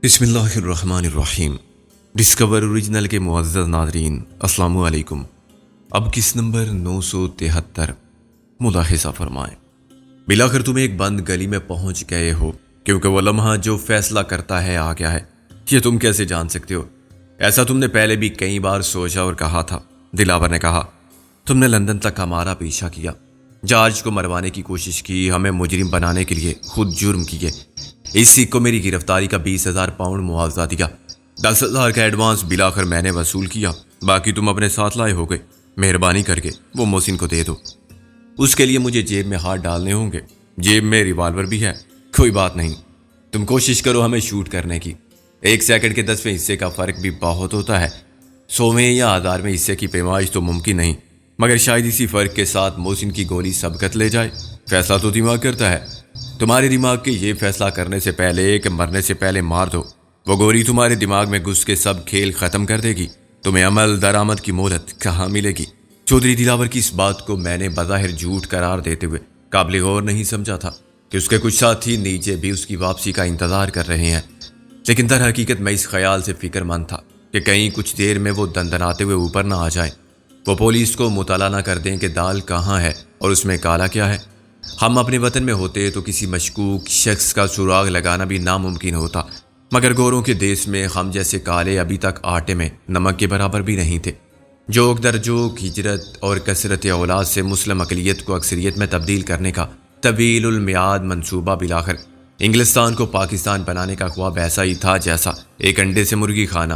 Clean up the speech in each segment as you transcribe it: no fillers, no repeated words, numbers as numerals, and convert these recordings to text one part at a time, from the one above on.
بسم اللہ الرحمن الرحیم۔ ڈسکور اوریجنل کے معزز ناظرین، السلام علیکم۔ اب کس نمبر 973 ملاحظہ فرمائیں۔ بلاخر تم ایک بند گلی میں پہنچ گئے ہو، کیونکہ وہ لمحہ جو فیصلہ کرتا ہے آ گیا ہے۔ یہ تم کیسے جان سکتے ہو؟ ایسا تم نے پہلے بھی کئی بار سوچا اور کہا تھا۔ دلاور نے کہا، تم نے لندن تک ہمارا پیچھا کیا، جارج کو مروانے کی کوشش کی، ہمیں مجرم بنانے کے لیے خود جرم کیے۔ اس سکھ کو میری گرفتاری کا 20,000 پاؤنڈ معاوضہ دیا، 10,000 کا ایڈوانس بلاخر میں نے وصول کیا، باقی تم اپنے ساتھ لائے ہو گئے۔ مہربانی کر کے وہ محسن کو دے دو، اس کے لیے مجھے جیب میں ہاتھ ڈالنے ہوں گے۔ جیب میں ریوالور بھی ہے۔ کوئی بات نہیں، تم کوشش کرو ہمیں شوٹ کرنے کی۔ 1 سیکنڈ کے 10ویں حصے کا فرق بھی بہت ہوتا ہے۔ 100ویں یا 1000ویں حصے کی پیمائش تو ممکن نہیں، مگر شاید اسی فرق کے ساتھ محسن کی گولی سبقت لے جائے۔ فیصلہ تو دماغ کرتا ہے۔ تمہارے دماغ کے یہ فیصلہ کرنے سے پہلے کہ مرنے سے پہلے مار دو، وہ گولی تمہارے دماغ میں گھس کے سب کھیل ختم کر دے گی۔ تمہیں عمل درآمد کی مہلت کہاں ملے گی؟ چودھری دلاور کی اس بات کو میں نے بظاہر جھوٹ قرار دیتے ہوئے قابل غور نہیں سمجھا تھا کہ اس کے کچھ ساتھی نیچے بھی اس کی واپسی کا انتظار کر رہے ہیں، لیکن در حقیقت میں اس خیال سے فکر مند تھا کہ کہیں کچھ دیر میں وہ دندناتے ہوئے اوپر نہ آ جائیں، وہ پولیس کو مطلع نہ کر دیں کہ دال کہاں ہے اور اس میں کالا کیا ہے۔ ہم اپنے وطن میں ہوتے تو کسی مشکوک شخص کا سراغ لگانا بھی ناممکن ہوتا، مگر گوروں کے دیس میں ہم جیسے کالے ابھی تک آٹے میں نمک کے برابر بھی نہیں تھے۔ جوک در جوک ہجرت اور کثرت اولاد سے مسلم اقلیت کو اکثریت میں تبدیل کرنے کا طویل المیعاد منصوبہ بلاخر انگلستان کو پاکستان بنانے کا خواب ایسا ہی تھا جیسا ایک انڈے سے مرغی خانہ،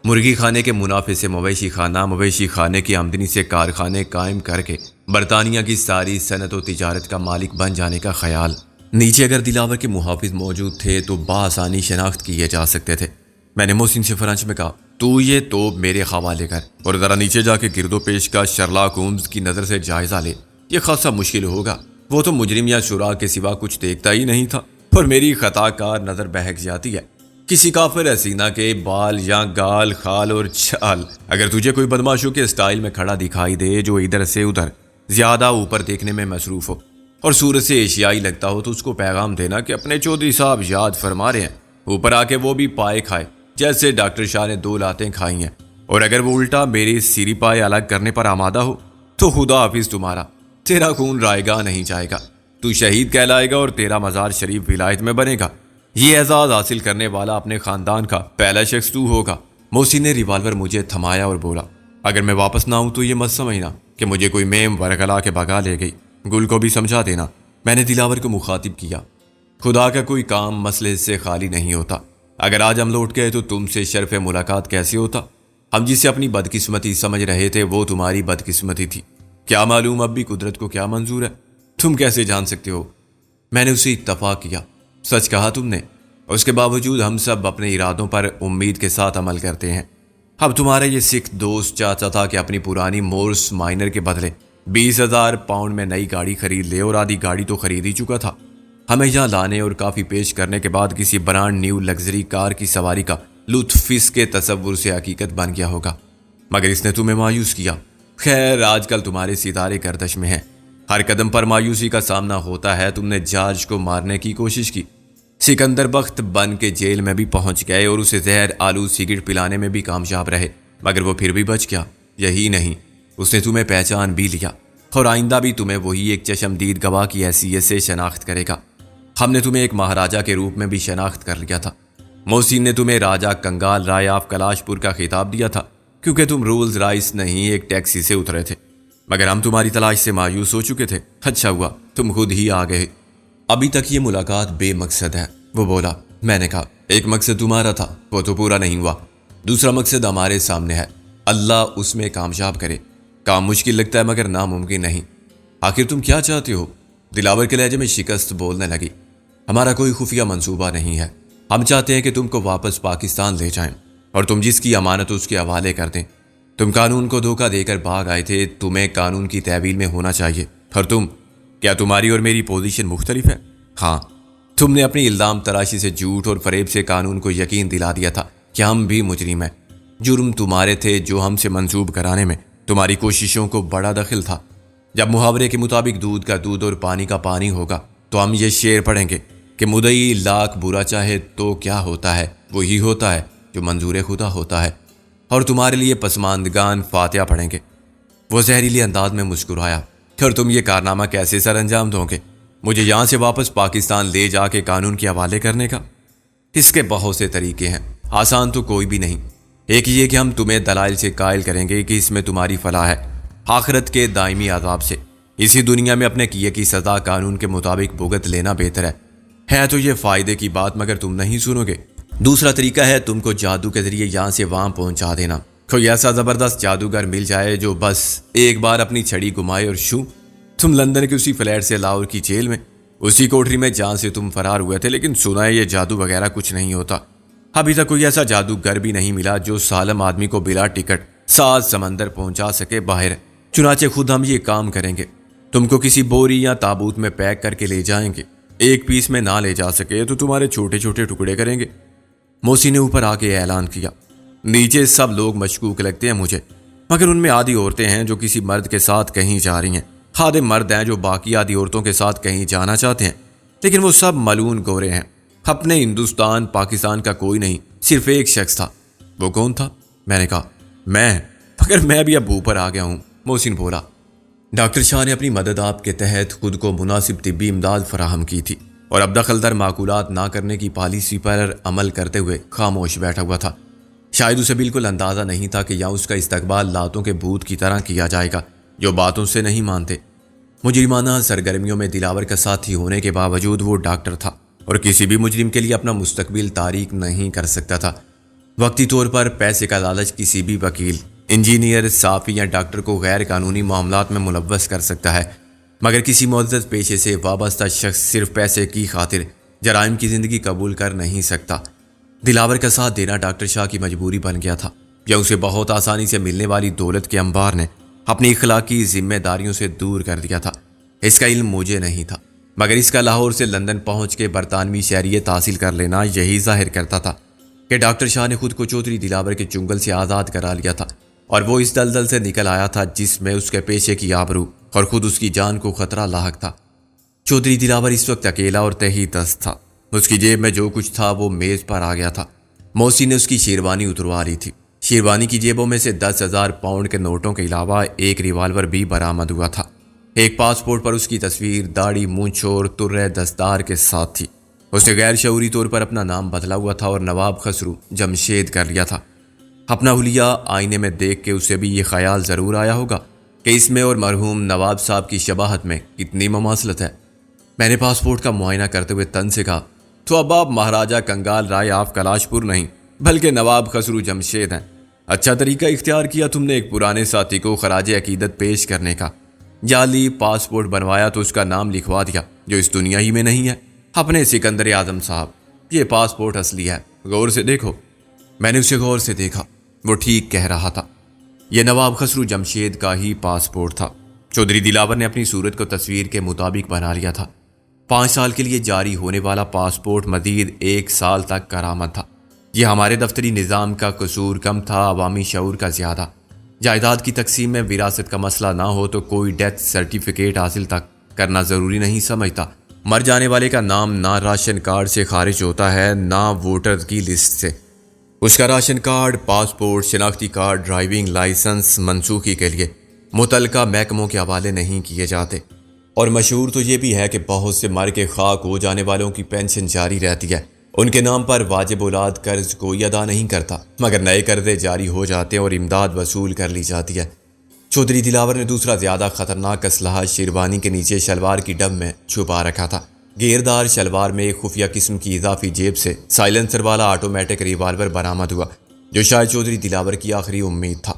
مرغی خانے کے منافع سے مویشی خانہ، مویشی خانے کی آمدنی سے کارخانے قائم کر کے برطانیہ کی ساری صنعت و تجارت کا مالک بن جانے کا خیال۔ نیچے اگر دلاور کے محافظ موجود تھے تو بآسانی شناخت کیے جا سکتے تھے۔ میں نے محسن سے فرانچ میں کہا، تو یہ توپ میرے حوالے کر اور ذرا نیچے جا کے گرد و پیش کا شرلاک ہومز کی نظر سے جائزہ لے۔ یہ خاصا مشکل ہوگا، وہ تو مجرم یا شرا کے سوا کچھ دیکھتا ہی نہیں تھا، اور میری خطا کار نظر بہک جاتی ہے۔ کسی کافر حسینہ کے بال یا گال، خال اور چال اگر تجھے کوئی بدماشوں کے اسٹائل میں کھڑا دکھائی دے جو ادھر سے ادھر زیادہ اوپر دیکھنے میں مصروف ہو اور صورت سے ایشیائی لگتا ہو، تو اس کو پیغام دینا کہ اپنے چودھری صاحب یاد فرما رہے ہیں، اوپر آ کے وہ بھی پائے کھائے جیسے ڈاکٹر شاہ نے 2 لاتیں کھائی ہیں، اور اگر وہ الٹا میری سیری پائے الگ کرنے پر آمادہ ہو تو خدا حافظ تمہارا، تیرا خون رائے گا نہیں جائے گا، تو شہید کہلائے گا اور تیرا مزار شریف ولایت میں بنے گا۔ یہ اعزاز حاصل کرنے والا اپنے خاندان کا پہلا شخص تو ہوگا۔ محسن نے ریوالور مجھے تھمایا اور بولا، اگر میں واپس نہ آؤں تو یہ مت سمجھنا کہ مجھے کوئی میم ورگلا کے بھگا لے گئی، گل کو بھی سمجھا دینا۔ میں نے دلاور کو مخاطب کیا، خدا کا کوئی کام مسئلے سے خالی نہیں ہوتا، اگر آج ہم لوٹ گئے تو تم سے شرف ملاقات کیسے ہوتا؟ ہم جسے اپنی بدقسمتی سمجھ رہے تھے وہ تمہاری بدقسمتی تھی، کیا معلوم اب بھی قدرت کو کیا منظور ہے؟ تم کیسے جان سکتے ہو؟ میں نے اسے اتفاق کیا، سچ کہا تم نے، اس کے باوجود ہم سب اپنے ارادوں پر امید کے ساتھ عمل کرتے ہیں۔ اب تمہارا یہ سکھ دوست چاہتا تھا کہ اپنی پرانی مورس مائنر کے بدلے 20,000 پاؤنڈ میں نئی گاڑی خرید لے، اور آدھی گاڑی تو خرید ہی چکا تھا۔ ہمیں یہاں لانے اور کافی پیش کرنے کے بعد کسی برانڈ نیو لگژری کار کی سواری کا لطف اس کے تصور سے حقیقت بن گیا ہوگا، مگر اس نے تمہیں مایوس کیا۔ خیر، آج کل تمہارے ستارے گردش میں ہیں، ہر قدم پر مایوسی کا سامنا ہوتا ہے۔ تم نے جارج کو مارنے کی کوشش کی، سکندر بخت بن کے جیل میں بھی پہنچ گئے اور اسے زہر آلود سگریٹ پلانے میں بھی کامیاب رہے، مگر وہ پھر بھی بچ گیا۔ یہی نہیں، اس نے تمہیں پہچان بھی لیا، اور آئندہ بھی تمہیں وہی ایک چشمدید گواہ کی حیثیت سے شناخت کرے گا۔ ہم نے تمہیں ایک مہاراجا کے روپ میں بھی شناخت کر لیا تھا۔ محسن نے تمہیں راجہ کنگال رائے آف کلاش پور کا خطاب دیا تھا، کیونکہ تم رولز رائس نہیں ایک ٹیکسی سے اترے تھے، مگر ہم تمہاری تلاش سے مایوس ہو چکے تھے۔ اچھا ہوا تم خود ہی آ گئے۔ ابھی تک یہ ملاقات بے مقصد ہے، وہ بولا۔ میں نے کہا، ایک مقصد تمہارا تھا، وہ تو پورا نہیں ہوا، دوسرا مقصد ہمارے سامنے ہے، اللہ اس میں کامیاب کرے۔ کام مشکل لگتا ہے مگر ناممکن نہیں۔ آخر تم کیا چاہتے ہو؟ دلاور کے لہجے میں شکست بولنے لگی۔ ہمارا کوئی خفیہ منصوبہ نہیں ہے، ہم چاہتے ہیں کہ تم کو واپس پاکستان لے جائیں اور تم جس کی امانت اس کے حوالے کر دیں۔ تم قانون کو دھوکہ دے کر بھاگ آئے تھے، تمہیں قانون کی تحویل میں ہونا چاہیے۔ اور تم، کیا تمہاری اور میری پوزیشن مختلف ہے؟ ہاں، تم نے اپنی الزام تراشی سے جھوٹ اور فریب سے قانون کو یقین دلا دیا تھا کہ ہم بھی مجرم ہیں۔ جرم تمہارے تھے، جو ہم سے منسوب کرانے میں تمہاری کوششوں کو بڑا دخل تھا۔ جب محاورے کے مطابق دودھ کا دودھ اور پانی کا پانی ہوگا تو ہم یہ شعر پڑھیں گے کہ مدعی لاکھ برا چاہے تو کیا ہوتا ہے، وہی ہوتا ہے جو منظور خدا ہوتا ہے، اور تمہارے لیے پسماندگان فاتحہ پڑھیں گے۔ وہ زہریلے انداز میں مسکرایا، اور تم یہ کارنامہ کیسے سر انجام دو گے؟ مجھے یہاں سے واپس پاکستان لے جا کے قانون کے حوالے کرنے کا؟ اس کے بہت سے طریقے ہیں، آسان تو کوئی بھی نہیں۔ ایک یہ کہ ہم تمہیں دلائل سے قائل کریں گے کہ اس میں تمہاری فلاح ہے، آخرت کے دائمی عذاب سے۔ اسی دنیا میں اپنے کیے کی سزا قانون کے مطابق بھگت لینا بہتر ہے تو یہ فائدے کی بات، مگر تم نہیں سنو گے۔ دوسرا طریقہ ہے تم کو جادو کے ذریعے یہاں سے وہاں پہنچا دینا۔ کوئی ایسا زبردست جادوگر مل جائے جو بس ایک بار اپنی چھڑی گھمائے اور تم لندن کے اسی فلیٹ سے لاہور کی جیل میں، اسی کوٹری میں جہاں سے تم فرار ہوئے تھے۔ لیکن سنا ہے یہ جادو وغیرہ کچھ نہیں ہوتا۔ ابھی تک کوئی ایسا جادوگر بھی نہیں ملا جو سالم آدمی کو بلا ٹکٹ 7 سمندر پہنچا سکے باہر۔ چنانچہ خود ہم یہ کام کریں گے، تم کو کسی بوری یا تابوت میں پیک کر کے لے جائیں گے۔ ایک پیس میں نہ لے جا سکے تو تمہارے چھوٹے چھوٹے ٹکڑے کریں گے۔ موسی نے اوپر آ کے اعلان کیا، نیچے سب لوگ مشکوک لگتے ہیں مجھے، مگر ان میں آدھی عورتیں ہیں جو کسی مرد کے ساتھ کہیں جا رہی ہیں، آدھے مرد ہیں جو باقی آدھی عورتوں کے ساتھ کہیں جانا چاہتے ہیں، لیکن وہ سب ملون گورے ہیں۔ اپنے ہندوستان پاکستان کا کوئی نہیں، صرف ایک شخص تھا۔ وہ کون تھا؟ میں نے کہا میں، مگر میں بھی اب اوپر آ گیا ہوں۔ محسن بولا، ڈاکٹر شاہ نے اپنی مدد آپ کے تحت خود کو مناسب طبی امداد فراہم کی تھی اور اب دخل در معقولات نہ کرنے کی پالیسی پر عمل کرتے ہوئے خاموش بیٹھا ہوا تھا۔ شاید اسے بالکل اندازہ نہیں تھا کہ یہاں اس کا استقبال لاتوں کے بھوت کی طرح کیا جائے گا جو باتوں سے نہیں مانتے۔ مجرمانہ سرگرمیوں میں دلاور کا ساتھی ہونے کے باوجود وہ ڈاکٹر تھا اور کسی بھی مجرم کے لیے اپنا مستقبل تاریک نہیں کر سکتا تھا۔ وقتی طور پر پیسے کا لالچ کسی بھی وکیل، انجینئر، صحافی یا ڈاکٹر کو غیر قانونی معاملات میں ملوث کر سکتا ہے، مگر کسی معزز پیشے سے وابستہ شخص صرف پیسے کی خاطر جرائم کی زندگی قبول کر نہیں سکتا۔ دلاور کا ساتھ دینا ڈاکٹر شاہ کی مجبوری بن گیا تھا، یا اسے بہت آسانی سے ملنے والی دولت کے انبار نے اپنی اخلاقی ذمہ داریوں سے دور کر دیا تھا۔ اس کا علم مجھے نہیں تھا، مگر اس کا لاہور سے لندن پہنچ کے برطانوی شہریت حاصل کر لینا یہی ظاہر کرتا تھا کہ ڈاکٹر شاہ نے خود کو چودھری دلاور کے چنگل سے آزاد کرا لیا تھا، اور وہ اس دلدل سے نکل آیا تھا جس میں اس کے پیشے کی آبرو اور خود اس کی جان کو خطرہ لاحق تھا۔ چودھری دلاور اس وقت اکیلا اور تہی دست تھا۔ اس کی جیب میں جو کچھ تھا وہ میز پر آ گیا تھا۔ موسی نے اس کی شیروانی اتروا لی تھی۔ شیروانی کی جیبوں میں سے 10,000 پاؤنڈ کے نوٹوں کے علاوہ ایک ریوالور بھی برآمد ہوا تھا۔ ایک پاسپورٹ پر اس کی تصویر داڑھی، مونچھ اور ترے دستار کے ساتھ تھی۔ اس نے غیر شعوری طور پر اپنا نام بدلا ہوا تھا اور نواب خسرو جمشید کر لیا تھا۔ اپنا حلیہ آئینے میں دیکھ کے اسے بھی یہ خیال ضرور آیا ہوگا کہ اس میں اور مرحوم نواب صاحب کی شباہت میں کتنی مماثلت ہے۔ میں نے پاسپورٹ کا معائنہ کرتے ہوئے تن سے کہا، تو اب آپ مہاراجہ کنگال رائے آف کلاش پور نہیں بلکہ نواب خسرو جمشید ہیں۔ اچھا طریقہ اختیار کیا تم نے ایک پرانے ساتھی کو خراج عقیدت پیش کرنے کا۔ جعلی پاسپورٹ بنوایا تو اس کا نام لکھوا دیا جو اس دنیا ہی میں نہیں ہے، اپنے سکندر اعظم صاحب۔ یہ پاسپورٹ اصلی ہے، غور سے دیکھو۔ میں نے اسے غور سے دیکھا، وہ ٹھیک کہہ رہا تھا، یہ نواب خسرو جمشید کا ہی پاسپورٹ تھا۔ چودھری دلاور نے اپنی صورت کو تصویر کے مطابق بنا لیا تھا۔ 5 سال کے لیے جاری ہونے والا پاسپورٹ مزید 1 سال تک کارآمد تھا۔ یہ ہمارے دفتری نظام کا قصور کم تھا، عوامی شعور کا زیادہ۔ جائیداد کی تقسیم میں وراثت کا مسئلہ نہ ہو تو کوئی ڈیتھ سرٹیفکیٹ حاصل تک کرنا ضروری نہیں سمجھتا۔ مر جانے والے کا نام نہ راشن کارڈ سے خارج ہوتا ہے نہ ووٹر کی لسٹ سے۔ اس کا راشن کارڈ، پاسپورٹ، شناختی کارڈ، ڈرائیونگ لائسنس منسوخی کے لیے متعلقہ محکموں کے حوالے نہیں کیے جاتے۔ اور مشہور تو یہ بھی ہے کہ بہت سے مر کے خاک ہو جانے والوں کی پینشن جاری رہتی ہے، ان کے نام پر واجب اولاد قرض کوئی ادا نہیں کرتا، مگر نئے قرضے جاری ہو جاتے ہیں اور امداد وصول کر لی جاتی ہے۔ چودھری دلاور نے دوسرا زیادہ خطرناک اسلحہ شیروانی کے نیچے شلوار کی ڈب میں چھپا رکھا تھا۔ گیردار شلوار میں ایک خفیہ قسم کی اضافی جیب سے سائلنسر والا آٹومیٹک ریوالور برآمد ہوا جو شاید چودھری دلاور کی آخری امید تھا۔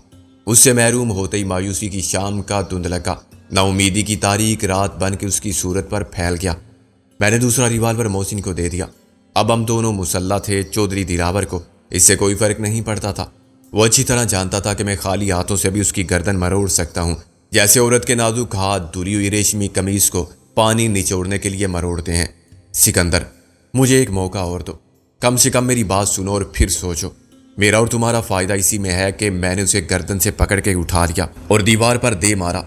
اس سے محروم ہوتے ہی مایوسی کی شام کا دھند لگا، نا امیدی کی تاریک رات بن کے اس کی صورت پر پھیل گیا۔ میں نے دوسرا ریوالور محسن کو دے دیا۔ اب ہم دونوں مسلح تھے۔ چودھری دلاور کو اس سے کوئی فرق نہیں پڑتا تھا۔ وہ اچھی طرح جانتا تھا کہ میں خالی ہاتھوں سے بھی اس کی گردن مروڑ سکتا ہوں، جیسے عورت کے نازک ہاتھ دھلی ہوئی ریشمی قمیص کو پانی نچوڑنے کے لیے مروڑتے ہیں۔ سکندر، مجھے ایک موقع اور دو، کم سے کم میری بات سنو اور پھر سوچو۔ میرا اور تمہارا فائدہ اسی میں ہے کہ میں نے اسے گردن سے پکڑ کے اٹھا لیا اور دیوار پر دے مارا۔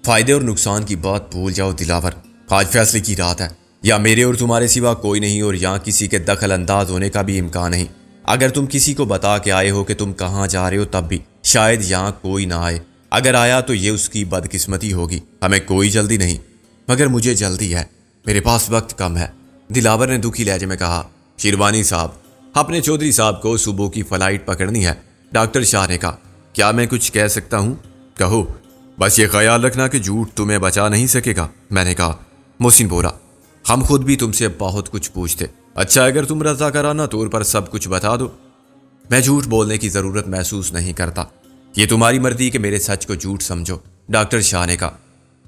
فائدے اور نقصان کی بات بھول جاؤ دلاور، آج فیصلے کی رات ہے۔ یا میرے اور تمہارے سوا کوئی نہیں اور یہاں کسی کے دخل انداز ہونے کا بھی امکان نہیں۔ اگر تم کسی کو بتا کے آئے ہو کہ تم کہاں جا رہے ہو تب بھی شاید یہاں کوئی نہ آئے، اگر آیا تو یہ اس کی بدقسمتی ہوگی، ہمیں کوئی جلدی نہیں، مگر مجھے جلدی ہے، میرے پاس وقت کم ہے، دلاور نے دکھی لہجے میں کہا۔ شیروانی صاحب، اپنے چودھری صاحب کو صبح کی فلائٹ پکڑنی ہے، ڈاکٹر شاہ نے کہا۔ کیا میں کچھ کہہ سکتا ہوں؟ کہو، بس یہ خیال رکھنا کہ جھوٹ تمہیں بچا نہیں سکے گا، میں نے کہا۔ محسن بولا، ہم خود بھی تم سے بہت کچھ پوچھتے، اچھا اگر تم رضاکارانہ طور پر سب کچھ بتا دو۔ میں جھوٹ بولنے کی ضرورت محسوس نہیں کرتا، یہ تمہاری مرضی کہ میرے سچ کو جھوٹ سمجھو، ڈاکٹر شاہ نے کہا۔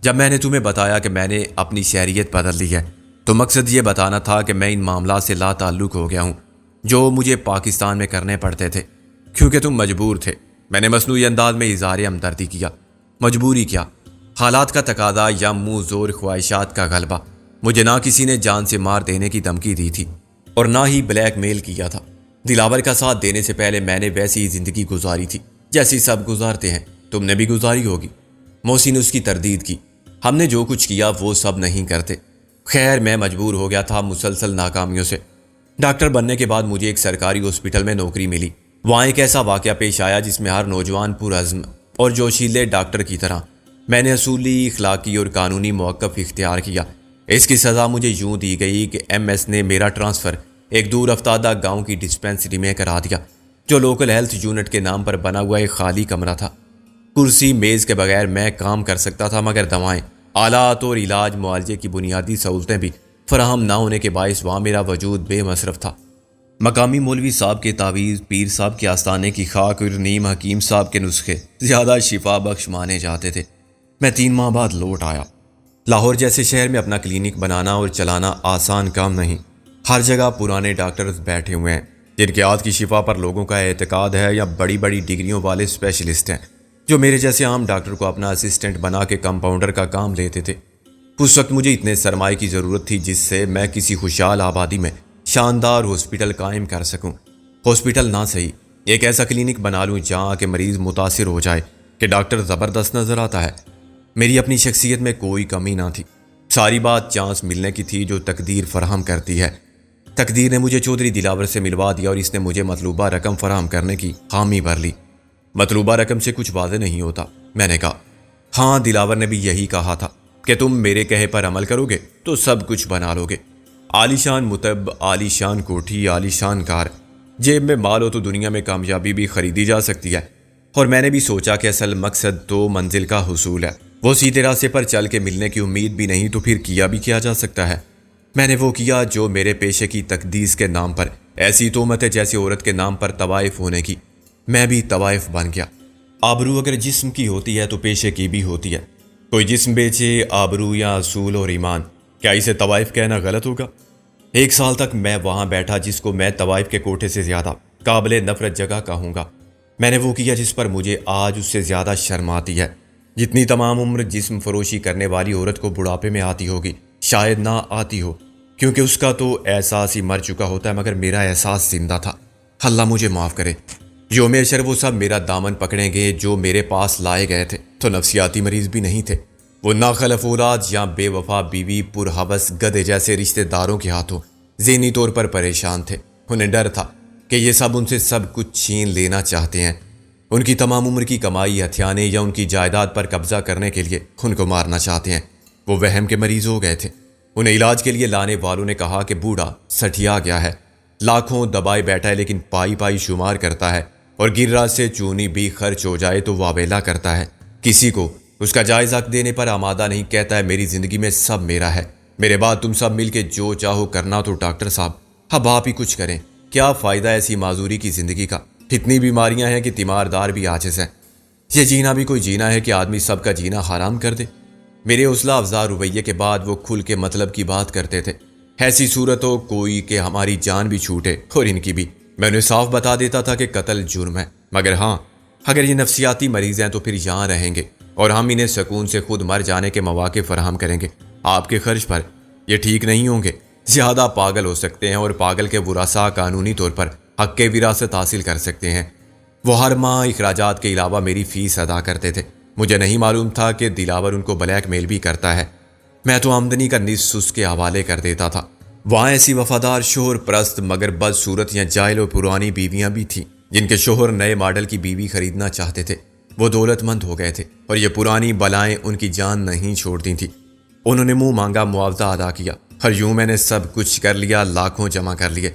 جب میں نے تمہیں بتایا کہ میں نے اپنی شہریت بدل لی ہے تو مقصد یہ بتانا تھا کہ میں ان معاملات سے لا تعلق ہو گیا ہوں جو مجھے پاکستان میں کرنے پڑتے تھے، کیونکہ تم مجبور تھے۔ میں نے مصنوعی انداز میں اظہار ہمدردی کیا۔ مجبوری کیا؟ حالات کا تقاضا یا منہ زور خواہشات کا غلبہ؟ مجھے نہ کسی نے جان سے مار دینے کی دھمکی دی تھی اور نہ ہی بلیک میل کیا تھا۔ دلاور کا ساتھ دینے سے پہلے میں نے ویسی ہی زندگی گزاری تھی جیسی سب گزارتے ہیں، تم نے بھی گزاری ہوگی۔ محسن نے اس کی تردید کی۔ ہم نے جو کچھ کیا وہ سب نہیں کرتے۔ خیر، میں مجبور ہو گیا تھا مسلسل ناکامیوں سے۔ ڈاکٹر بننے کے بعد مجھے ایک سرکاری ہاسپٹل میں نوکری ملی۔ وہاں ایک ایسا واقعہ پیش آیا جس میں ہر نوجوان پرعزم اور جوشیلے ڈاکٹر کی طرح میں نے اصولی، اخلاقی اور قانونی موقف اختیار کیا۔ اس کی سزا مجھے یوں دی گئی کہ ایم ایس نے میرا ٹرانسفر ایک دور افتادہ گاؤں کی ڈسپینسری میں کرا دیا، جو لوکل ہیلتھ یونٹ کے نام پر بنا ہوا ایک خالی کمرہ تھا۔ کرسی میز کے بغیر میں کام کر سکتا تھا، مگر دوائیں، آلات اور علاج معالجے کی بنیادی سہولتیں بھی فراہم نہ ہونے کے باعث وہاں میرا وجود بے مصرف تھا۔ مقامی مولوی صاحب کے تعویذ، پیر صاحب کے آستانے کی خاک اور نیم حکیم صاحب کے نسخے زیادہ شفا بخش مانے جاتے تھے۔ میں 3 ماہ بعد لوٹ آیا۔ لاہور جیسے شہر میں اپنا کلینک بنانا اور چلانا آسان کام نہیں۔ ہر جگہ پرانے ڈاکٹرز بیٹھے ہوئے ہیں جن کے ہاتھ کی شفا پر لوگوں کا اعتقاد ہے، یا بڑی بڑی ڈگریوں والے اسپیشلسٹ ہیں جو میرے جیسے عام ڈاکٹر کو اپنا اسسٹنٹ بنا کے کمپاؤنڈر کا کام لیتے تھے۔ اس وقت مجھے اتنے سرمایہ کی ضرورت تھی جس سے میں کسی خوشحال آبادی میں شاندار ہاسپٹل قائم کر سکوں۔ ہاسپٹل نہ صحیح، ایک ایسا کلینک بنا لوں جہاں کہ مریض متاثر ہو جائے کہ ڈاکٹر زبردست نظر آتا ہے۔ میری اپنی شخصیت میں کوئی کمی نہ تھی، ساری بات چانس ملنے کی تھی جو تقدیر فراہم کرتی ہے۔ تقدیر نے مجھے چودھری دلاور سے ملوا دیا اور اس نے مجھے مطلوبہ رقم فراہم کرنے کی حامی بھر لی۔ مطلوبہ رقم سے کچھ واضح نہیں ہوتا، میں نے کہا۔ ہاں، دلاور نے بھی یہی کہا تھا کہ تم میرے کہے پر عمل کرو گے تو سب کچھ بنا لو گے۔ عالیشان متب، عالیشان کوٹھی، عالیشان کار، جیب میں مال ہو تو دنیا میں کامیابی بھی خریدی جا سکتی ہے۔ اور میں نے بھی سوچا کہ اصل مقصد تو منزل کا حصول ہے، وہ سیدھے راستے پر چل کے ملنے کی امید بھی نہیں تو پھر کیا بھی کیا جا سکتا ہے۔ میں نے وہ کیا جو میرے پیشے کی تقدیس کے نام پر، ایسی تہمت ہے جیسے عورت کے نام پر طوائف ہونے کی۔ میں بھی طوائف بن گیا۔ آبرو اگر جسم کی ہوتی ہے تو پیشے کی بھی ہوتی ہے۔ کوئی جسم بیچے آبرو یا اصول اور ایمان، کیا اسے طوائف کہنا غلط ہوگا؟ 1 سال تک میں وہاں بیٹھا جس کو میں طوائف کے کوٹھے سے زیادہ قابل نفرت جگہ کہوں گا۔ میں نے وہ کیا جس پر مجھے آج اس سے زیادہ شرم آتی ہے، جتنی تمام عمر جسم فروشی کرنے والی عورت کو بڑھاپے میں آتی ہوگی، شاید نہ آتی ہو، کیونکہ اس کا تو احساس ہی مر چکا ہوتا ہے، مگر میرا احساس زندہ تھا۔ اللہ مجھے معاف کرے۔ یوم حشر وہ سب میرا دامن پکڑیں گے جو میرے پاس لائے گئے تھے تو نفسیاتی مریض بھی نہیں تھے، وہ ناخلف اولاد یا بے وفا بیوی پرہوس گدھے جیسے رشتہ داروں کے ہاتھوں ذہنی طور پر پریشان تھے۔ انہیں ڈر تھا کہ یہ سب ان سے سب کچھ چھین لینا چاہتے ہیں، ان کی تمام عمر کی کمائی ہتھیانے یا ان کی جائیداد پر قبضہ کرنے کے لیے ان کو مارنا چاہتے ہیں۔ وہ وہم کے مریض ہو گئے تھے۔ انہیں علاج کے لیے لانے والوں نے کہا کہ بوڑھا سٹھیا گیا ہے، لاکھوں دبائے بیٹھا ہے لیکن پائی پائی شمار کرتا ہے، اور گررا سے چونی بھی خرچ ہو جائے تو واویلا کرتا ہے، کسی کو اس کا جائز حق دینے پر آمادہ نہیں، کہتا ہے میری زندگی میں سب میرا ہے، میرے بعد تم سب مل کے جو چاہو کرنا۔ تو ڈاکٹر صاحب، اب آپ ہی کچھ کریں، کیا فائدہ ایسی معذوری کی زندگی کا؟ اتنی بیماریاں ہیں کہ تیماردار بھی عاجز ہیں۔ یہ جینا بھی کوئی جینا ہے کہ آدمی سب کا جینا حرام کر دے؟ میرے حوصلہ افزا رویے کے بعد وہ کھل کے مطلب کی بات کرتے تھے۔ ایسی صورت ہو کوئی کہ ہماری جان بھی چھوٹے اور ان کی بھی، میں انہیں صاف بتا دیتا تھا کہ قتل جرم ہے، مگر ہاں، اگر یہ نفسیاتی مریض ہیں تو پھر یہاں رہیں گے اور ہم انہیں سکون سے خود مر جانے کے مواقع فراہم کریں گے آپ کے خرچ پر۔ یہ ٹھیک نہیں ہوں گے، زیادہ پاگل ہو سکتے ہیں، اور پاگل کے ورثاء قانونی طور پر حق کے وراثت حاصل کر سکتے ہیں۔ وہ ہر ماہ اخراجات کے علاوہ میری فیس ادا کرتے تھے۔ مجھے نہیں معلوم تھا کہ دلاور ان کو بلیک میل بھی کرتا ہے۔ میں تو آمدنی کا نصف اس کے حوالے کر دیتا تھا۔ وہاں ایسی وفادار شوہر پرست مگر بدصورت یا جاہل و پرانی بیویاں بھی تھیں جن کے شوہر نئے ماڈل کی بیوی خریدنا چاہتے تھے۔ وہ دولت مند ہو گئے تھے اور یہ پرانی بلائیں ان کی جان نہیں چھوڑتی تھیں۔ انہوں نے منہ مانگا معاوضہ ادا کیا اور یوں میں نے سب کچھ کر لیا، لاکھوں جمع کر لیے،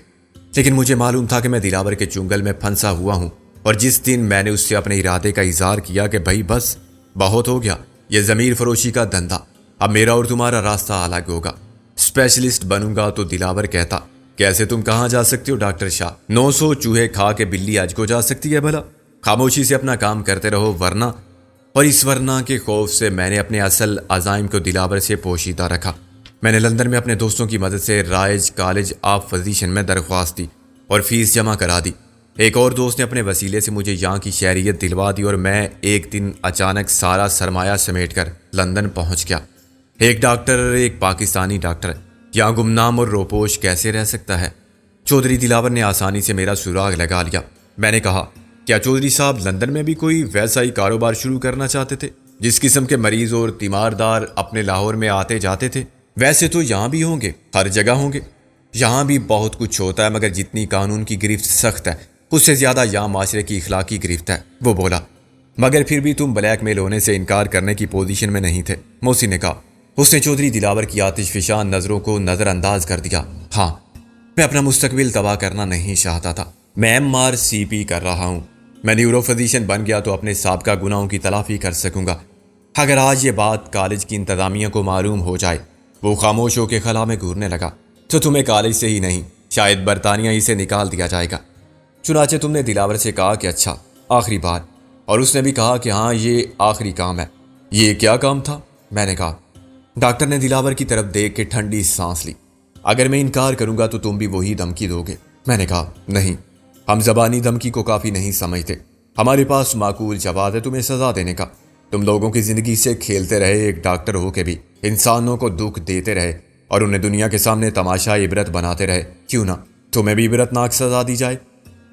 لیکن مجھے معلوم تھا کہ میں دلاور کے چنگل میں پھنسا ہوا ہوں۔ اور جس دن میں نے اس سے اپنے ارادے کا اظہار کیا کہ بھائی بس بہت ہو گیا، یہ ضمیر فروشی کا دھندا، اب میرا اور تمہارا راستہ الگ ہوگا، اسپیشلسٹ بنوں گا، تو دلاور کہتا کیسے تم کہاں جا سکتے ہو ڈاکٹر شاہ؟ 900 چوہے کھا کے بلی آج کو جا سکتی ہے بھلا؟ خاموشی سے اپنا کام کرتے رہو ورنہ۔ اور اس ورنہ کے خوف سے میں نے اپنے اصل عزائم کو دلاور سے پوشیدہ رکھا۔ میں نے لندن میں اپنے دوستوں کی مدد سے رائج کالج آف فزیشن میں درخواست دی اور فیس جمع کرا دی۔ ایک اور دوست نے اپنے وسیلے سے مجھے یہاں کی شہریت دلوا دی اور میں ایک دن اچانک سارا سرمایہ سمیٹ کر لندن پہنچ گیا۔ ایک ڈاکٹر، ایک پاکستانی ڈاکٹر، یہاں گمنام اور روپوش کیسے رہ سکتا ہے؟ چودھری دلاور نے آسانی سے میرا سراغ لگا لیا۔ میں نے کہا کیا چودھری صاحب لندن میں بھی کوئی ویسا ہی کاروبار شروع کرنا چاہتے تھے جس قسم کے مریض اور تیماردار اپنے لاہور میں آتے جاتے تھے؟ ویسے تو یہاں بھی ہوں گے، ہر جگہ ہوں گے، یہاں بھی بہت کچھ ہوتا ہے، مگر جتنی قانون کی گرفت سخت ہے اس سے زیادہ یہاں معاشرے کی اخلاقی گرفت ہے۔ وہ بولا مگر پھر بھی تم بلیک میل ہونے سے انکار کرنے کی پوزیشن میں نہیں تھے، محسن نے کہا۔ اس نے چودھری دلاور کی آتش فشان نظروں کو نظر انداز کر دیا۔ ہاں، میں اپنا مستقبل تباہ کرنا نہیں چاہتا تھا، میں MRCP کر رہا ہوں، میں نیورو فزیشین بن گیا تو اپنے سابقہ گناہوں کی تلافی کر سکوں گا۔ اگر آج یہ بات کالج کی انتظامیہ کو معلوم ہو جائے، وہ خاموش ہو کے خلا میں گھورنے لگا، تو تمہیں کالج سے ہی نہیں شاید برطانیہ ہی سے نکال دیا جائے گا۔ چنانچہ تم نے دلاور سے کہا کہ اچھا آخری بار، اور اس نے بھی کہا کہ ہاں یہ آخری کام ہے۔ یہ کیا کام تھا؟ میں نے کہا۔ ڈاکٹر نے دلاور کی طرف دیکھ کے ٹھنڈی سانس لی۔ اگر میں انکار کروں گا تو تم بھی وہی دھمکی دو گے۔ میں نے کہا نہیں، ہم زبانی دھمکی کو کافی نہیں سمجھتے، ہمارے پاس معقول جواب ہے تمہیں سزا دینے کا۔ تم لوگوں کی زندگی سے کھیلتے رہے، ایک ڈاکٹر ہو کے بھی انسانوں کو دکھ دیتے رہے اور انہیں دنیا کے سامنے تماشا عبرت بناتے رہے، کیوں نہ تمہیں بھی عبرت ناک سزا دی جائے؟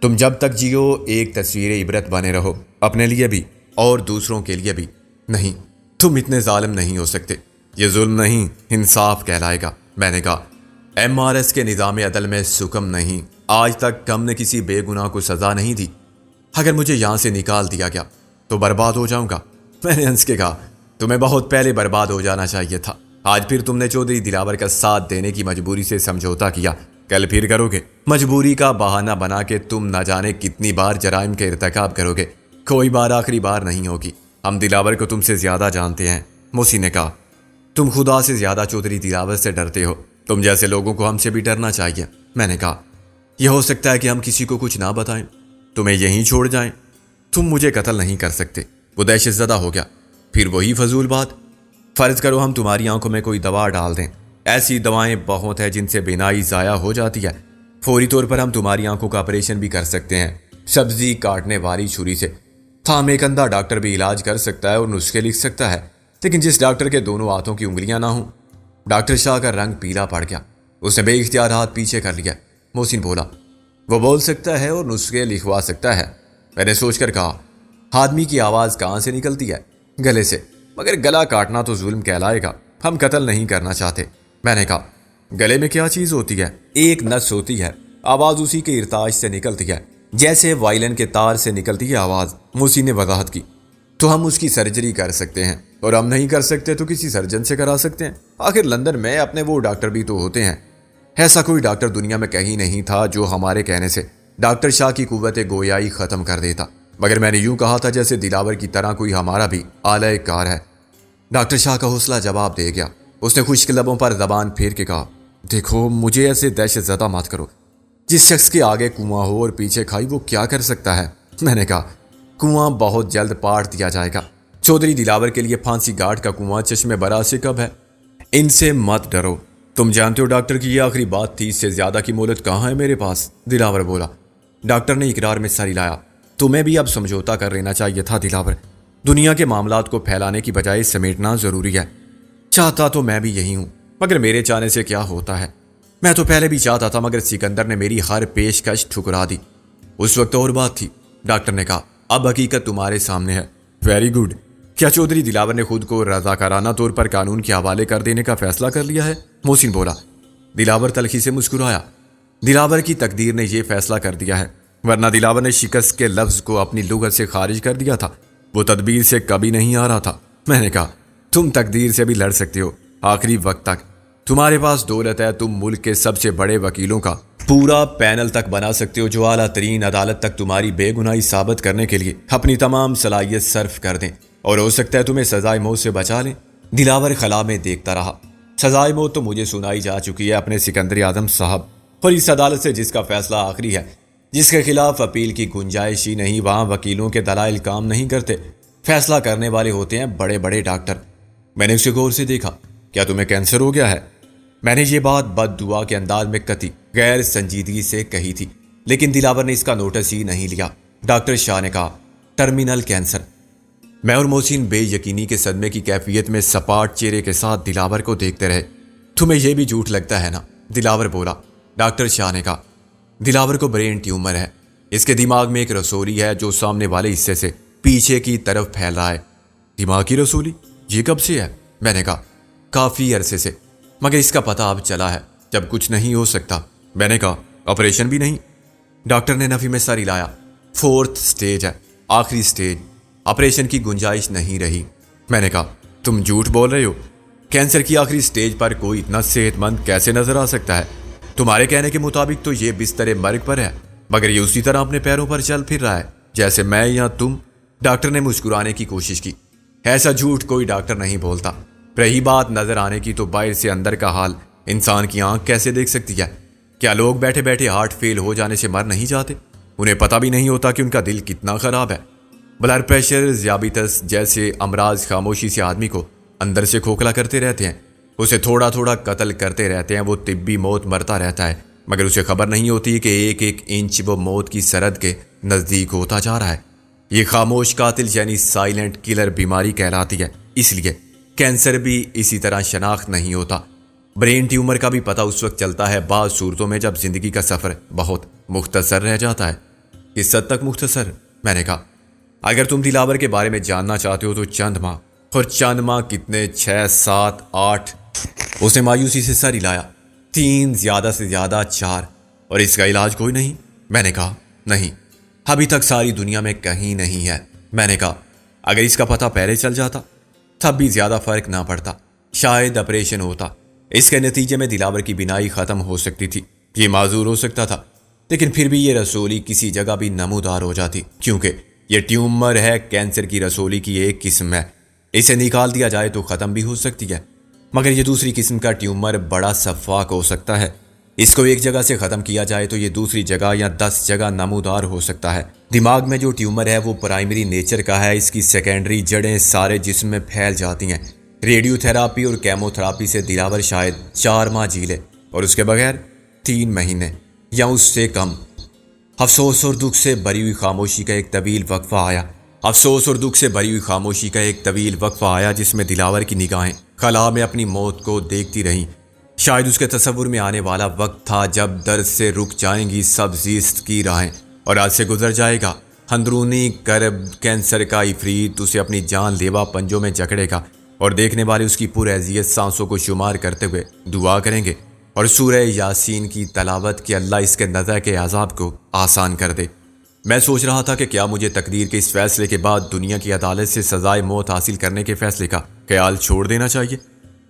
تم جب تک جیو ایک تصویر عبرت بنے رہو، اپنے لیے بھی اور دوسروں کے لیے بھی۔ نہیں، تم اتنے ظالم نہیں ہو سکتے، یہ ظلم نہیں انصاف کہلائے گا۔ میں نے کہا MRS کے نظام عدل میں سکم نہیں، آج تک ہم نے کسی بے گناہ کو سزا نہیں دی۔ اگر مجھے یہاں سے نکال دیا گیا تو برباد ہو جاؤں گا۔ میں نے ہنس کے کہا تمہیں بہت پہلے برباد ہو جانا چاہیے تھا، آج پھر تم نے چودھری دلاور کا ساتھ دینے کی مجبوری سے سمجھوتا کیا، کل پھر کرو گے۔ مجبوری کا بہانہ بنا کے تم نہ جانے کتنی بار جرائم کے ارتکاب کرو گے، کوئی بار آخری بار نہیں ہوگی۔ ہم دلاور کو تم سے زیادہ جانتے ہیں، محسن نے کہا۔ تم خدا سے زیادہ چودھری دلاور سے ڈرتے ہو، تم جیسے لوگوں کو ہم سے بھی ڈرنا چاہیے۔ میں نے کہا یہ ہو سکتا ہے کہ ہم کسی کو کچھ نہ بتائیں، تمہیں یہیں چھوڑ جائیں، تم مجھے قتل نہیں کر سکتے۔ وہ دہشت زدہ ہو گیا۔ پھر وہی فضول بات، فرض کرو ہم تمہاری آنکھوں میں کوئی دوا ڈال دیں، ایسی دوائیں بہت ہیں جن سے بینائی ضائع ہو جاتی ہے، فوری طور پر ہم تمہاری آنکھوں کا آپریشن بھی کر سکتے ہیں سبزی کاٹنے والی چھری سے۔ تھام ایک اندھا ڈاکٹر بھی علاج کر سکتا ہے اور نسخے لکھ سکتا ہے، لیکن جس ڈاکٹر کے دونوں ہاتھوں کی انگلیاں نہ ہوں۔ ڈاکٹر شاہ کا رنگ پیلا پڑ گیا، اس نے بے اختیار ہاتھ پیچھے کر لیا۔ محسن بولا وہ بول سکتا ہے اور نسخے لکھوا سکتا ہے۔ میں نے سوچ کر کہا آدمی کی آواز کہاں سے نکلتی ہے؟ گلے سے، مگر گلا کاٹنا تو ظلم کہلائے گا، ہم قتل نہیں کرنا چاہتے۔ میں نے کہا گلے میں کیا چیز ہوتی ہے؟ ایک نس ہوتی ہے، آواز اسی کے ارتاج سے نکلتی ہے، جیسے وائلن کے تار سے نکلتی ہے آواز۔ محسن نے وضاحت کی۔ تو ہم اس کی سرجری کر سکتے ہیں، اور ہم نہیں کر سکتے تو کسی سرجن سے کرا سکتے ہیں، آخر لندن میں اپنے وہ ڈاکٹر بھی تو ہوتے ہیں۔ ایسا کوئی ڈاکٹر دنیا میں کہیں نہیں تھا جو ہمارے کہنے سے ڈاکٹر شاہ کی قوت گویائی ختم کر دیتا، مگر میں نے یوں کہا تھا جیسے دلاور کی طرح کوئی ہمارا بھی آلہ کار ہے۔ ڈاکٹر شاہ کا حوصلہ جواب دے گیا۔ اس نے خشک لبوں پر زبان پھیر کے کہا دیکھو مجھے ایسے دہشت زدہ مت کرو، جس شخص کے آگے کنواں ہو اور پیچھے کھائی وہ کیا کر سکتا ہے؟ میں نے کہا کنواں بہت جلد پاٹ دیا جائے گا، چودھری دلاور کے لیے پھانسی گھاٹ کا کنواں چشمے برا سے کب ہے؟ ان سے مت ڈرو، تم جانتے ہو ڈاکٹر کی یہ آخری بات تھی، اس سے زیادہ کی مہلت کہاں ہے میرے پاس؟ دلاور بولا۔ ڈاکٹر نے اقرار میں سر ہلایا۔ تمہیں بھی اب سمجھوتا کر لینا چاہیے تھا دلاور، دنیا کے معاملات کو پھیلانے کی بجائے سمیٹنا ضروری ہے۔ چاہتا تو میں بھی یہی ہوں، مگر میرے چاہنے سے کیا ہوتا ہے؟ میں تو پہلے بھی چاہتا تھا مگر سکندر نے میری ہر پیشکش ٹھکرا دی۔ اس وقت اور بات تھی، ڈاکٹر نے کہا۔ اب حقیقت تمہارے سامنے ہے۔ ویری گڈ، کیا چودھری دلاور نے خود کو رضاکارانہ طور پر قانون کے حوالے کر دینے کا فیصلہ کر لیا ہے؟ محسن بولا۔ دلاور تلخی سے مسکرایا۔ دلاور کی تقدیر نے یہ فیصلہ کر دیا ہے، ورنہ دلاور نے شکست کے لفظ کو اپنی لغت سے خارج کر دیا تھا، وہ تدبیر سے کبھی نہیں آ رہا تھا۔ میں نے کہا تم تقدیر سے بھی لڑ سکتے ہو آخری وقت تک، تمہارے پاس دولت ہے، تم ملک کے سب سے بڑے وکیلوں کا پورا پینل تک بنا سکتے ہو جو اعلیٰ ترین عدالت تک تمہاری بے گناہی ثابت کرنے کے لیے اپنی تمام صلاحیت صرف کر دیں، اور ہو سکتا ہے تمہیں سزائے موت سے بچا لیں۔ دلاور خلا میں دیکھتا رہا۔ سزائے موت تو مجھے سنائی جا چکی ہے اپنے سکندر اعظم صاحب، اور اس عدالت سے جس کا فیصلہ آخری ہے، جس کے خلاف اپیل کی گنجائش ہی نہیں، وہاں وکیلوں کے دلائل کام نہیں کرتے، فیصلہ کرنے والے ہوتے ہیں بڑے بڑے ڈاکٹر۔ میں نے اسے غور سے دیکھا۔ کیا تمہیں کینسر ہو گیا ہے؟ میں نے یہ بات بد دعا کے انداز میں قطعی غیر سنجیدگی سے کہی تھی، لیکن دلاور نے اس کا نوٹس ہی نہیں لیا۔ ڈاکٹر شاہ نے کہا ٹرمینل کینسر۔ میں اور محسن بے یقینی کے صدمے کی کیفیت میں سپاٹ چہرے کے ساتھ دلاور کو دیکھتے رہے۔ تمہیں یہ بھی جھوٹ لگتا ہے نا؟ دلاور بولا۔ ڈاکٹر شاہ نے کہا دلاور کو برین ٹیومر ہے، اس کے دماغ میں ایک رسولی ہے جو سامنے والے حصے سے پیچھے کی طرف پھیل رہا ہے۔ دماغ کی رسولی؟ یہ کب سے ہے؟ میں نے کہا کافی عرصے سے، مگر اس کا پتہ اب چلا ہے جب کچھ نہیں ہو سکتا۔ میں نے کہا آپریشن بھی نہیں؟ ڈاکٹر نے نفی میں سر ہلایا۔ 4 سٹیج ہے، آخری سٹیج، آپریشن کی گنجائش نہیں رہی۔ میں نے کہا تم جھوٹ بول رہے ہو، کینسر کی آخری سٹیج پر کوئی اتنا صحت مند کیسے نظر آ سکتا ہے؟ تمہارے کہنے کے مطابق تو یہ بستر مرگ پر ہے، مگر یہ اسی طرح اپنے پیروں پر چل پھر رہا ہے جیسے میں یا تم۔ ڈاکٹر نے مسکرانے کی کوشش کی۔ ایسا جھوٹ کوئی ڈاکٹر نہیں بولتا۔ رہی بات نظر آنے کی، تو باہر سے اندر کا حال انسان کی آنکھ کیسے دیکھ سکتی ہے؟ کیا لوگ بیٹھے بیٹھے ہارٹ فیل ہو جانے سے مر نہیں جاتے؟ انہیں پتہ بھی نہیں ہوتا کہ ان کا دل کتنا خراب ہے۔ بلڈ پریشر، ذیابیطس جیسے امراض خاموشی سے آدمی کو اندر سے کھوکھلا کرتے رہتے ہیں، اسے تھوڑا تھوڑا قتل کرتے رہتے ہیں۔ وہ طبی موت مرتا رہتا ہے، مگر اسے خبر نہیں ہوتی کہ ایک ایک انچ وہ موت کی سرحد کے نزدیک ہوتا جا رہا ہے۔ یہ خاموش قاتل یعنی سائلنٹ کلر بیماری کہلاتی ہے، اس لیے کینسر بھی اسی طرح شناخت نہیں ہوتا۔ برین ٹیومر کا بھی پتہ اس وقت چلتا ہے بعض صورتوں میں جب زندگی کا سفر بہت مختصر رہ جاتا ہے۔ کس حد تک مختصر؟ میں نے کہا اگر تم دلاور کے بارے میں جاننا چاہتے ہو تو چند ماہ، اور چند ماہ کتنے؟ 6، 7، 8؟ اس نے مایوسی سے سر ہلایا۔ 3، زیادہ سے زیادہ 4، اور اس کا علاج کوئی نہیں؟ میں نے کہا نہیں، ابھی تک ساری دنیا میں کہیں نہیں ہے۔ میں نے کہا اگر اس کا پتہ پہلے چل جاتا تب بھی زیادہ فرق نہ پڑتا، شاید آپریشن ہوتا، اس کے نتیجے میں دلاور کی بینائی ختم ہو سکتی تھی، یہ معذور ہو سکتا تھا، لیکن پھر بھی یہ رسولی کسی جگہ بھی نمودار ہو جاتی، کیونکہ یہ ٹیومر ہے، کینسر کی رسولی کی ایک قسم ہے، اسے نکال دیا جائے تو ختم بھی ہو سکتی ہے، مگر یہ دوسری قسم کا ٹیومر بڑا شفاق ہو سکتا ہے، اس کو ایک جگہ سے ختم کیا جائے تو یہ دوسری جگہ یا 10 جگہ نمودار ہو سکتا ہے۔ دماغ میں جو ٹیومر ہے وہ پرائمری نیچر کا ہے، اس کی سیکنڈری جڑیں سارے جسم میں پھیل جاتی ہیں۔ ریڈیو تھراپی اور کیمو تھراپی سے دلاور شاید 4 ماہ جیلے، اور اس کے بغیر 3 مہینے یا اس سے کم۔ افسوس اور دکھ سے بھری ہوئی خاموشی کا ایک طویل وقفہ آیا۔ افسوس اور دکھ سے بھری ہوئی خاموشی کا ایک طویل وقفہ آیا جس میں دلاور کی نگاہیں خلا میں اپنی موت کو دیکھتی رہیں۔ شاید اس کے تصور میں آنے والا وقت تھا جب درد سے رک جائیں گی سب زیست کی راہیں، اور آج سے گزر جائے گا اندرونی کرب کینسر کا عفریت، اسے اپنی جان لیوا پنجوں میں جکڑے گا، اور دیکھنے والے اس کی پرعزیت سانسوں کو شمار کرتے ہوئے دعا کریں گے اور سورہ یاسین کی تلاوت کہ اللہ اس کے نزع کے عذاب کو آسان کر دے۔ میں سوچ رہا تھا کہ کیا مجھے تقدیر کے اس فیصلے کے بعد دنیا کی عدالت سے سزائے موت حاصل کرنے کے فیصلے کا خیال چھوڑ دینا چاہیے؟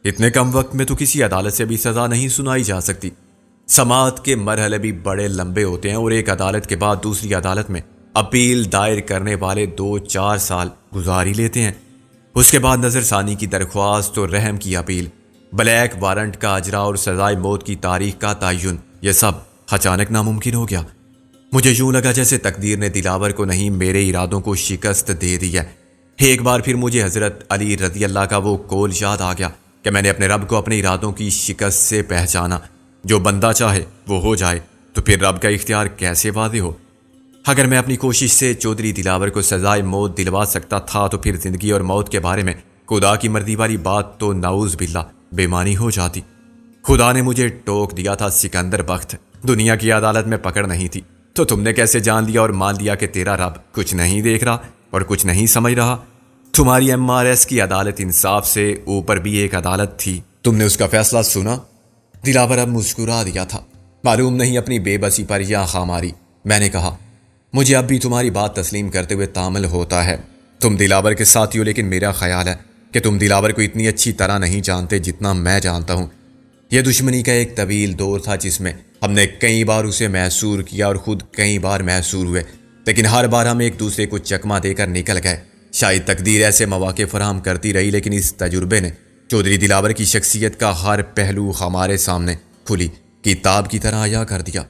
اتنے کم وقت میں تو کسی عدالت سے بھی سزا نہیں سنائی جا سکتی۔ سماعت کے مرحلے بھی بڑے لمبے ہوتے ہیں، اور ایک عدالت کے بعد دوسری عدالت میں اپیل دائر کرنے والے 2-4 سال گزار ہی لیتے ہیں۔ اس کے بعد نظر ثانی کی درخواست اور رحم کی اپیل، بلیک وارنٹ کا اجرا اور سزائے موت کی تاریخ کا تعین، یہ سب اچانک ناممکن ہو گیا۔ مجھے یوں لگا جیسے تقدیر نے دلاور کو نہیں میرے ارادوں کو شکست دے دی ہے۔ ایک بار پھر مجھے حضرت علی رضی اللہ کا وہ قول یاد آ گیا کہ میں نے اپنے رب کو اپنے ارادوں کی شکست سے پہچانا۔ جو بندہ چاہے وہ ہو جائے، تو پھر رب کا اختیار کیسے واضح ہو؟ اگر میں اپنی کوشش سے چودھری دلاور کو سزائے موت دلوا سکتا تھا تو پھر زندگی اور موت کے بارے میں خدا کی مرضی والی بات تو نعوذ باللہ بے معنی ہو جاتی۔ خدا نے مجھے ٹوک دیا تھا سکندر بخت، دنیا کی عدالت میں پکڑ نہیں تھی، تو تم نے کیسے جان لیا اور مان لیا کہ تیرا رب کچھ نہیں دیکھ رہا اور کچھ نہیں سمجھ رہا؟ تمہاری MRS کی عدالت انصاف سے اوپر بھی ایک عدالت تھی، تم نے اس کا فیصلہ سنا؟ دلاور اب مسکرا دیا تھا، معلوم نہیں اپنی بے بسی پر یا خاماری۔ میں نے کہا، مجھے اب بھی تمہاری بات تسلیم کرتے ہوئے تامل ہوتا ہے۔ تم دلاور کے ساتھی ہو، لیکن میرا خیال ہے کہ تم دلاور کو اتنی اچھی طرح نہیں جانتے جتنا میں جانتا ہوں۔ یہ دشمنی کا ایک طویل دور تھا جس میں ہم نے کئی بار اسے محصور کیا اور خود کئی بار محصور ہوئے، لیکن ہر بار ہم ایک دوسرے کو چکما دے کر نکل گئے۔ شاید تقدیر ایسے مواقع فراہم کرتی رہی، لیکن اس تجربے نے چودھری دلاور کی شخصیت کا ہر پہلو ہمارے سامنے کھلی کتاب کی طرح عیاں کر دیا۔